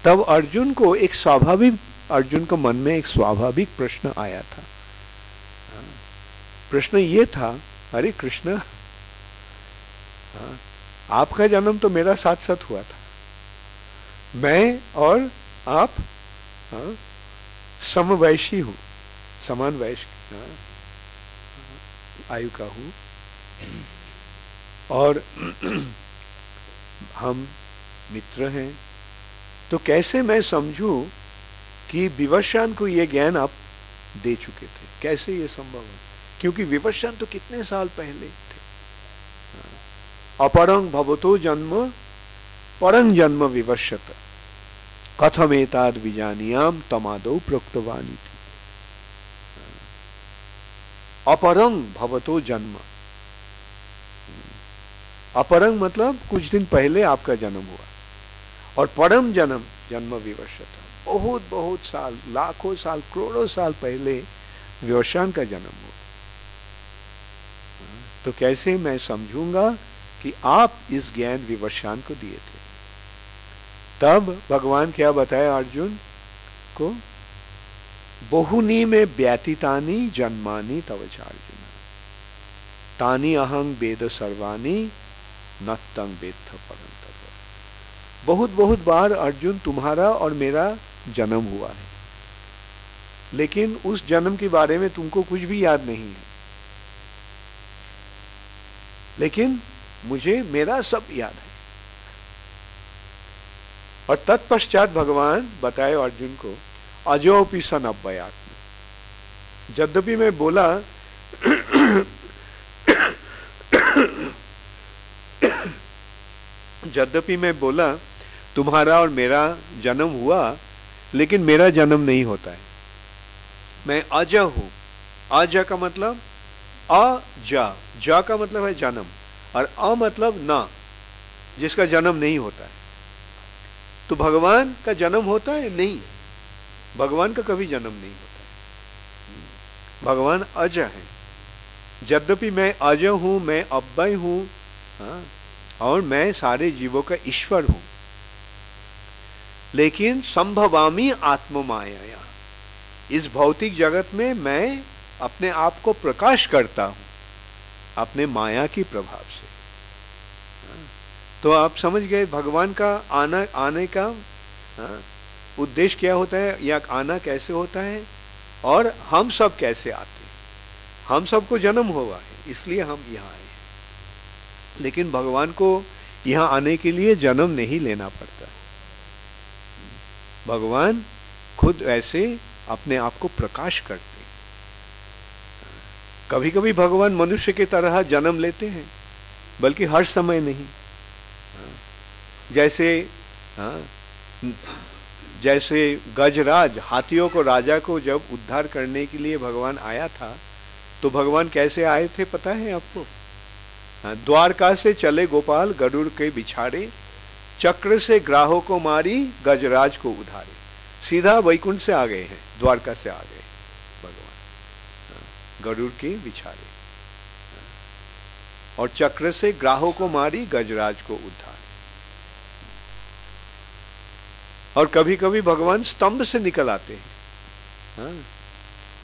तब अर्जुन को एक स्वाभाविक, अर्जुन के मन में एक स्वाभाविक प्रश्न आया था। प्रश्न ये था, अरे कृष्ण, आपका जन्म तो मेरा साथ साथ हुआ था, मैं और आप समवयसी हूं, समान वयस आयु का हूं, और हम मित्र हैं। तो कैसे मैं समझूं कि विवस्वान को ये ज्ञान आप दे चुके थे? कैसे ये संभव है? क्योंकि विवस्वान तो कितने साल पहले थे। अपरंग भवतो जन्म परंग जन्म विवस्वत कथमेताद विजानियाम तमादो प्रोक्तवानी थी। अपरंग भवतो जन्म, अपरंग मतलब कुछ दिन पहले आपका जन्म हुआ, और परम जन्म जन्म विवस्वत, बहुत बहुत साल, लाखों साल, करोड़ों साल पहले विवस्वान का जन्म हुआ। तो कैसे मैं समझूंगा कि आप इस ज्ञान विवस्वान को दिए थे? तब भगवान क्या बताया अर्जुन को? बहुनी में व्यतीतानि जन्मानि तव चार्जुन तानि अहं वेद सर्वाणि न तं वेत्थ परं तव। बहुत बहुत बार अर्जुन तुम्हारा और मेरा जन्म हुआ है, लेकिन उस जन्म के बारे में तुमको कुछ भी याद नहीं है, लेकिन मुझे मेरा सब याद है। और तत्पश्चात भगवान बताए अर्जुन को अजोपि सन अव्ययात्म। यद्यपि मैं बोला यद्यपि मैं बोला तुम्हारा और मेरा जन्म हुआ, लेकिन मेरा जन्म नहीं होता है। मैं अज हूं। अज का मतलब अजा, जा का मतलब है जन्म, और अ मतलब ना, जिसका जन्म नहीं होता है। तो भगवान का जन्म होता है? नहीं, भगवान का कभी जन्म नहीं होता है। भगवान अज है। यद्यपि मैं अज हूं, मैं अव्यय हूं, और मैं सारे जीवों का ईश्वर हूं, लेकिन संभवामी आत्म माया, इस भौतिक जगत में मैं अपने आप को प्रकाश करता हूं अपने माया की प्रभाव से। तो आप समझ गए भगवान का आने का उद्देश्य क्या होता है, या आना कैसे होता है, और हम सब कैसे आते हैं। हम सबको जन्म हुआ है, इसलिए हम यहाँ आए हैं, लेकिन भगवान को यहाँ आने के लिए जन्म नहीं लेना पड़ता। भगवान खुद ऐसे अपने आप को प्रकाश करते हैं। कभी कभी भगवान मनुष्य की तरह जन्म लेते हैं, बल्कि हर समय नहीं। जैसे गजराज, हाथियों को, राजा को जब उद्धार करने के लिए भगवान आया था, तो भगवान कैसे आए थे पता है आपको? द्वारका से चले गोपाल गरुड़ के बिछाड़े, चक्र से ग्राहों को मारी, गजराज को उधारे। सीधा वैकुंठ से आ गए हैं, द्वारका से आ गए भगवान, गरुड़ के बिछाड़े, और चक्र से ग्राहों को मारी, गजराज को उधारे। और कभी कभी भगवान स्तंभ से निकल आते हैं,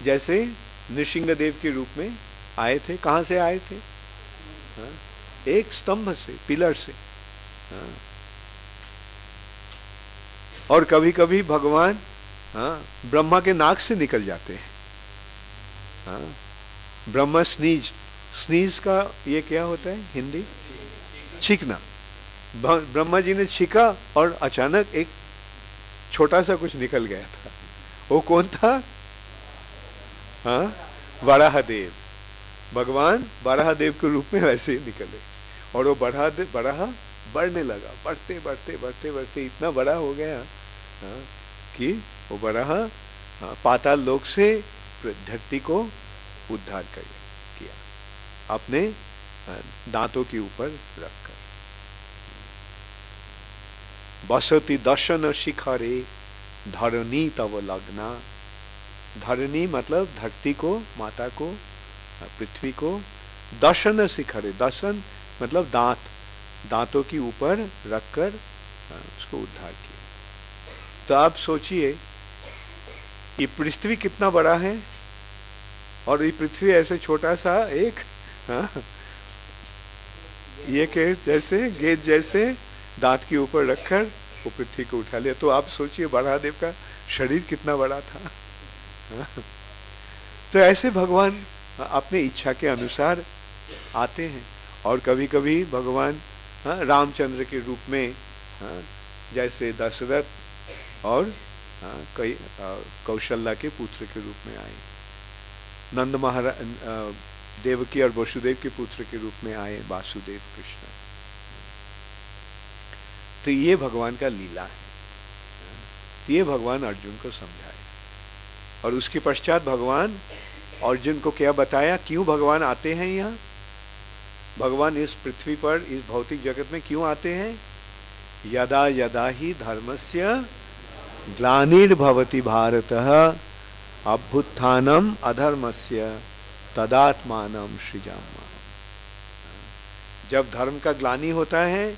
जैसे नृसिंहदेव के रूप में आए थे। कहां से आए थे? एक स्तंभ से, पिलर से। और कभी कभी भगवान हाँ, ब्रह्मा के नाक से निकल जाते हैं। हाँ, ब्रह्मा स्नीज, स्नीज का ये क्या होता है हिंदी? छींकना। ब्रह्मा जी ने छींका और अचानक एक छोटा सा कुछ निकल गया था। वो कौन था? हाँ, वराहदेव। भगवान वराहदेव के रूप में वैसे ही निकले और वो बराह बढ़ने लगा, बढ़ते बढ़ते बढ़ते बढ़ते इतना बड़ा हो गया कि वो बराह पाताल लोक से धरती को उद्धार किया अपने दांतों के ऊपर रखकर। बसती दर्शन शिखरे धरणी तव लग्ना। धरणी मतलब धरती को, माता को, पृथ्वी को। दर्शन शिखरे, दर्शन मतलब दांत, दांतों के ऊपर रखकर उसको उद्धार किया। तो आप सोचिए ये पृथ्वी कितना बड़ा है और ये पृथ्वी ऐसे छोटा सा एक ये के जैसे गेंद जैसे दांत के ऊपर रखकर वो पृथ्वी को उठा लिया। तो आप सोचिए वराहदेव का शरीर कितना बड़ा था। तो ऐसे भगवान अपने इच्छा के अनुसार आते हैं और कभी कभी भगवान रामचंद्र के रूप में जैसे दशरथ और कई कौशल्या के पुत्र के रूप में आए, नंद महाराज देवकी और वसुदेव के पुत्र के रूप में आए वासुदेव कृष्ण। तो ये भगवान का लीला है। ये भगवान अर्जुन को समझाए और उसके पश्चात भगवान अर्जुन को क्या बताया, क्यों भगवान आते हैं यहाँ। भगवान इस पृथ्वी पर, इस भौतिक जगत में क्यों आते हैं? यदा यदा ही धर्मस्य ग्लानिर्भवति भारतः अभ्युत्थानम अधर्मस्य तदात्मानं सृजाम्यहम्। जब धर्म का ग्लानि होता है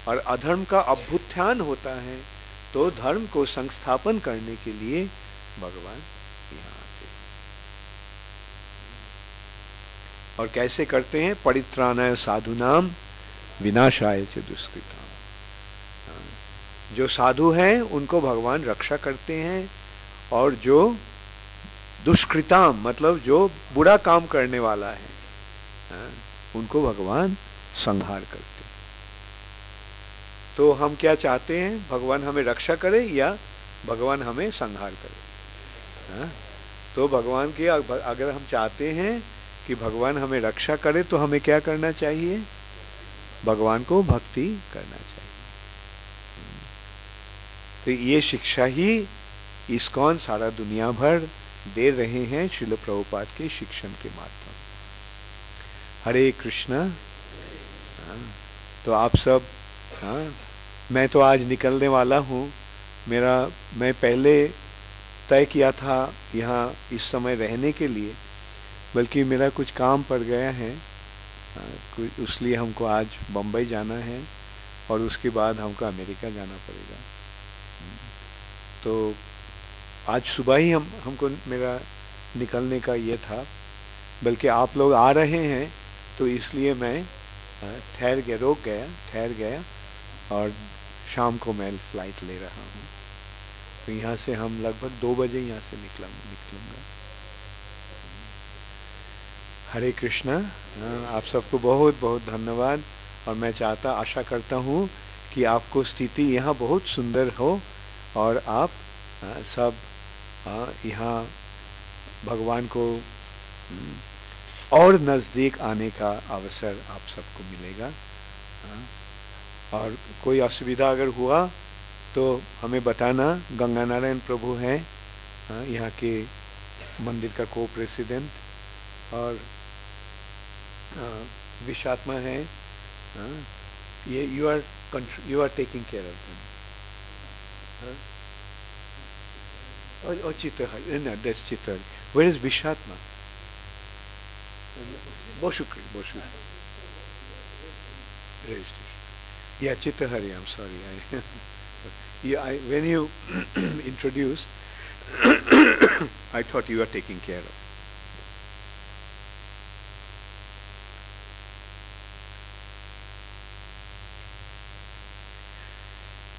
और अधर्म का अभ्युत्थान होता है तो धर्म को संस्थापन करने के लिए भगवान यहाँ आते हैं। और कैसे करते हैं? परित्राणाय साधुनाम विनाशाय च दुष्कृताम। जो साधु हैं उनको भगवान रक्षा करते हैं और जो दुष्कृताम मतलब जो बुरा काम करने वाला है उनको भगवान संहार करते हैं। तो हम क्या चाहते हैं? भगवान हमें रक्षा करे या भगवान हमें संहार करे? तो भगवान की अगर हम चाहते हैं कि भगवान हमें रक्षा करे तो हमें क्या करना चाहिए? भगवान को भक्ति करना चाहिए। तो ये शिक्षा ही इस्कॉन सारा दुनिया भर दे रहे हैं श्रील प्रभुपाद के शिक्षण के माध्यम। हरे कृष्णा। तो आप सब, मैं तो आज निकलने वाला हूँ। मैं पहले तय किया था यहाँ इस समय रहने के लिए, बल्कि मेरा कुछ काम पड़ गया है इसलिए हमको आज बम्बई जाना है और उसके बाद हमको अमेरिका जाना पड़ेगा। तो आज सुबह ही हमको मेरा निकलने का ये था, बल्कि आप लोग आ रहे हैं तो इसलिए मैं ठहर गया और शाम को मैं फ्लाइट ले रहा हूँ। तो यहाँ से हम लगभग 2 बजे यहाँ से निकलूँगा। हरे कृष्णा। आप सबको बहुत बहुत धन्यवाद। और मैं आशा करता हूँ कि आपको स्थिति यहाँ बहुत सुंदर हो और आप सब यहाँ भगवान को और नज़दीक आने का अवसर आप सबको मिलेगा। और कोई असुविधा अगर हुआ तो हमें बताना। गंगा नारायण प्रभु हैं यहाँ के मंदिर का को प्रेसिडेंट और विशात्मा है। ये you are taking care of them. और चित्तहरि, no, that's Chittahari. Where is Vishatma? Boshukri. Yeah, Chittahari. I'm sorry. When you introduced, I thought you were taking care of.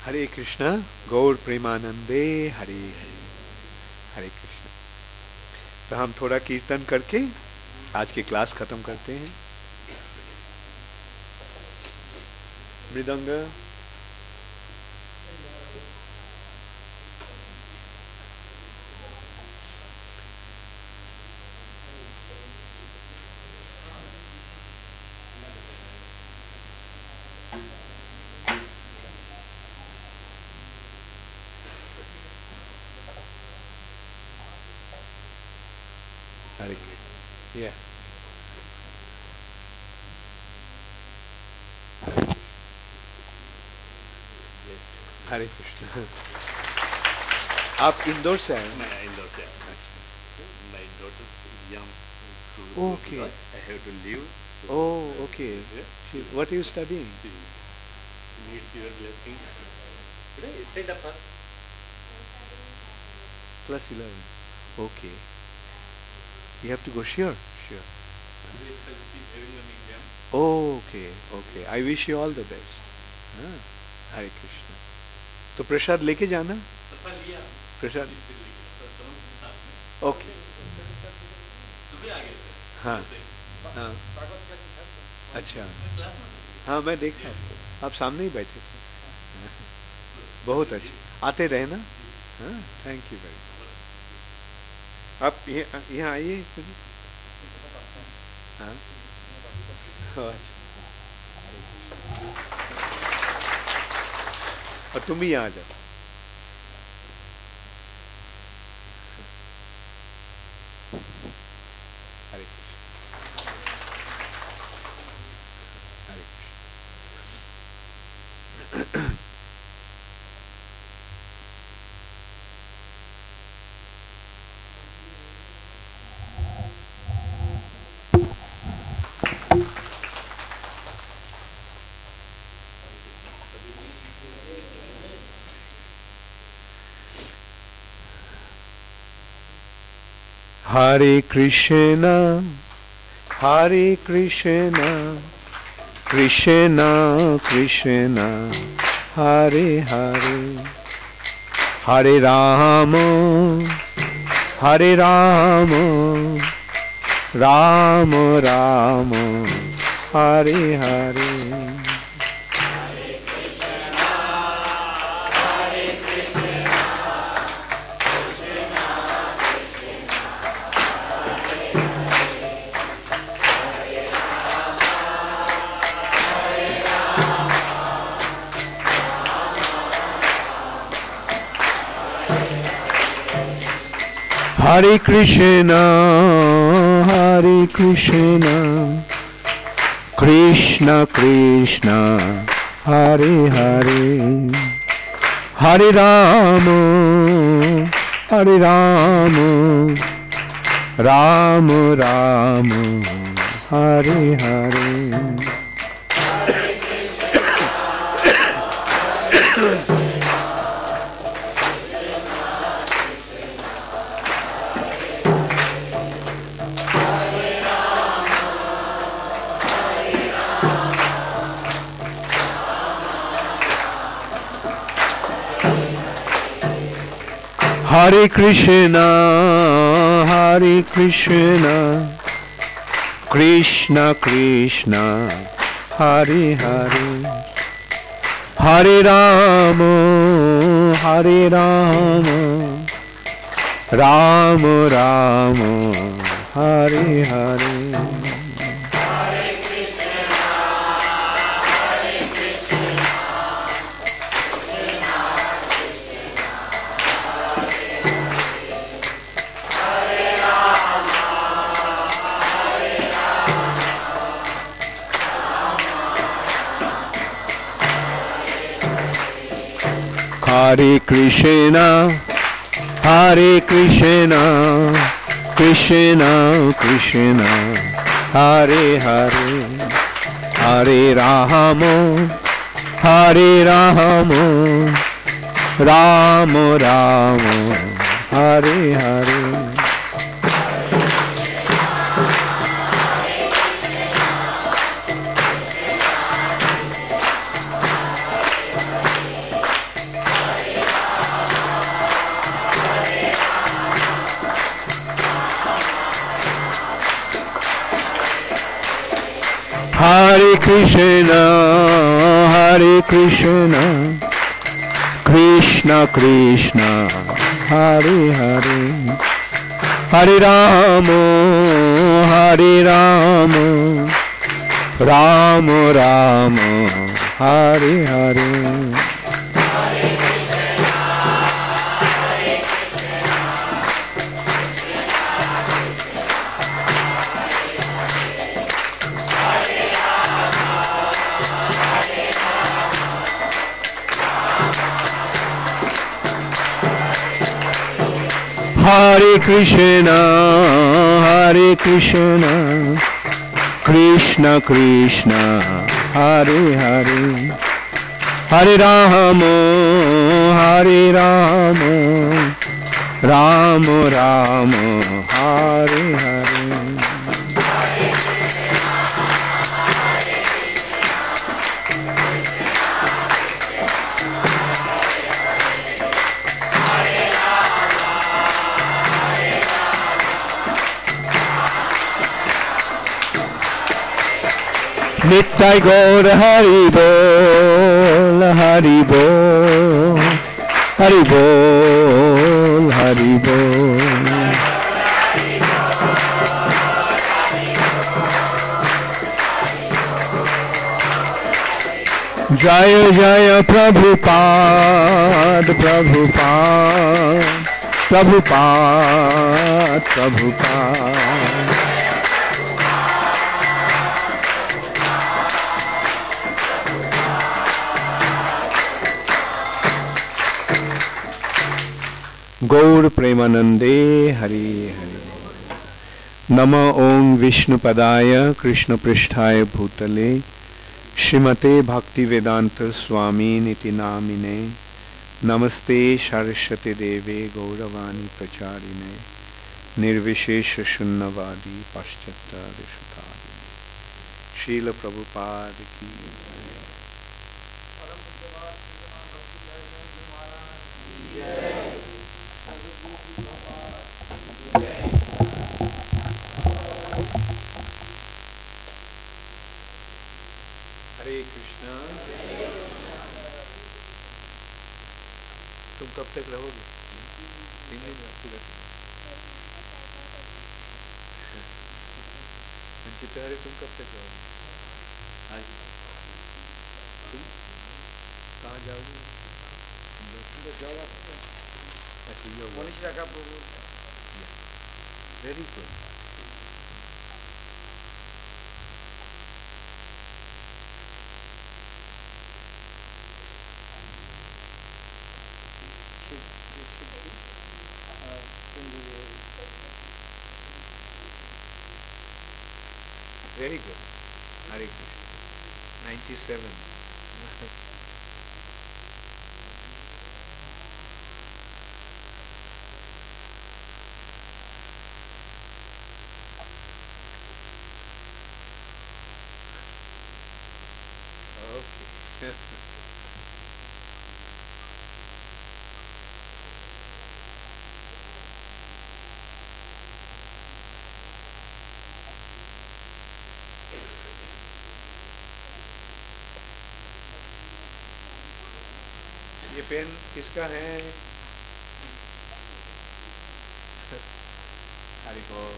Hare Krishna, Gaur Premanande, Hare Hare. हरे कृष्ण। तो हम थोड़ा कीर्तन करके आज की class खत्म करते हैं। मृदंग, हरे कृष्ण। या हरे कृष्ण। आप इंदौर से आए? मैं इंदौर से आया। My daughter is young. Okay. I have to leave. Oh, okay. What are you studying? She needs your blessing. Today, stand up first. Plus 11. Okay. You have to go. Sure. Sure. Today she is having an exam. Oh, okay. Okay. I wish you all the best. हाँ, हरे कृष्ण। तो प्रसाद लेके जाना। सफा लिया। प्रसाद। Okay. सुबह आ गए थे। हाँ। हाँ। अच्छा। हाँ, मैं देखा आपको। आप सामने ही बैठे थे। बहुत अच्छा। आते रहे ना। हाँ, थैंक यू वेरी मच। आप यहाँ आइए। हाँ। अच्छा। और तुम भी यहाँ आ जाओ। हरे कृष्ण। हरे Krishna. Hare Krishna, Hare Krishna, Krishna Krishna, Hare Hare, Hare Rama, Hare Rama, Rama Rama, Hare Hare. Hare Krishna, Hare Krishna, Krishna Krishna, Hare Hare, Hare Rama, Hare Rama, Rama Rama, Hare Hare. Hare Krishna, Hare Krishna, Krishna Krishna, Hare Hare, Hare Rama, Hare Rama, Rama Rama, Hare Hare. Hare Krishna, Hare Krishna, Krishna Krishna, Hare Hare, Hare Rama, Hare Rama, Rama Rama, Hare Hare. Hare Krishna, Hare Krishna, Krishna Krishna, Hare Hare, Hare Rama, Hare Rama, Rama Rama, Hare Hare. Hare Krishna, Hare Krishna, Krishna Krishna, Hare Hare, Hare Rama, Hare Rama, Rama Rama, Hare Hare. Nittai Gaur Hari Bol, Hari Bol, Hari Bol, Hari Bol. Jaya Jaya Prabhupada, Prabhupada, Prabhupada, Prabhupada. गौर प्रेमानंदे हरि हरि। नमः ओं विष्णुपदाय कृष्ण पृष्ठाय भूतले श्रीमते भक्ति वेदांत स्वामी निति नामिने। नमस्ते सरस्वती देवे गौरवाणी प्रचारिणे निर्विशेष शून्यवादी पाश्चात्य श्रील प्रभुपाद की। हरे कृष्णा। तुम कब तक रहोगे? 3 दिन पूरा। हरे तुम कब तक रहोगे? तुम कहाँ जाओगे? Very good. Very good. Hare Krishna. 97. Okay. ये पेन किसका है? हरि बोल।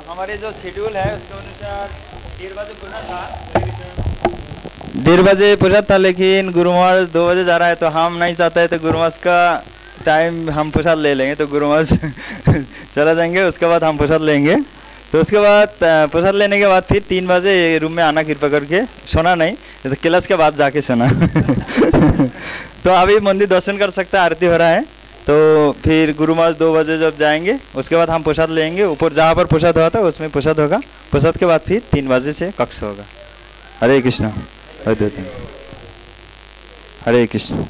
हमारे जो शेड्यूल है उसके अनुसार 1:30 बजे पूछा था। 1:30 बजे पूछा था, लेकिन गुरुवार 2 बजे जा रहा है तो हम नहीं चाहते हैं, तो गुरुवार का टाइम हम प्रसाद ले लेंगे, तो गुरुवार चला जाएंगे, उसके बाद हम प्रसाद लेंगे। तो उसके बाद प्रसाद लेने के बाद फिर 3 बजे रूम में आना कृपा करके, सोना नहीं, तो क्लास के बाद जाके सोना। तो अभी मंदिर दर्शन कर सकते हैं, आरती हो रहा है। तो फिर गुरु महाराज 2 बजे जब जाएंगे उसके बाद हम प्रसाद लेंगे, ऊपर जहाँ पर प्रसाद हुआ था उसमें प्रसाद होगा। प्रसाद के बाद फिर 3 बजे से कक्ष होगा। हरे कृष्ण, हरे कृष्ण।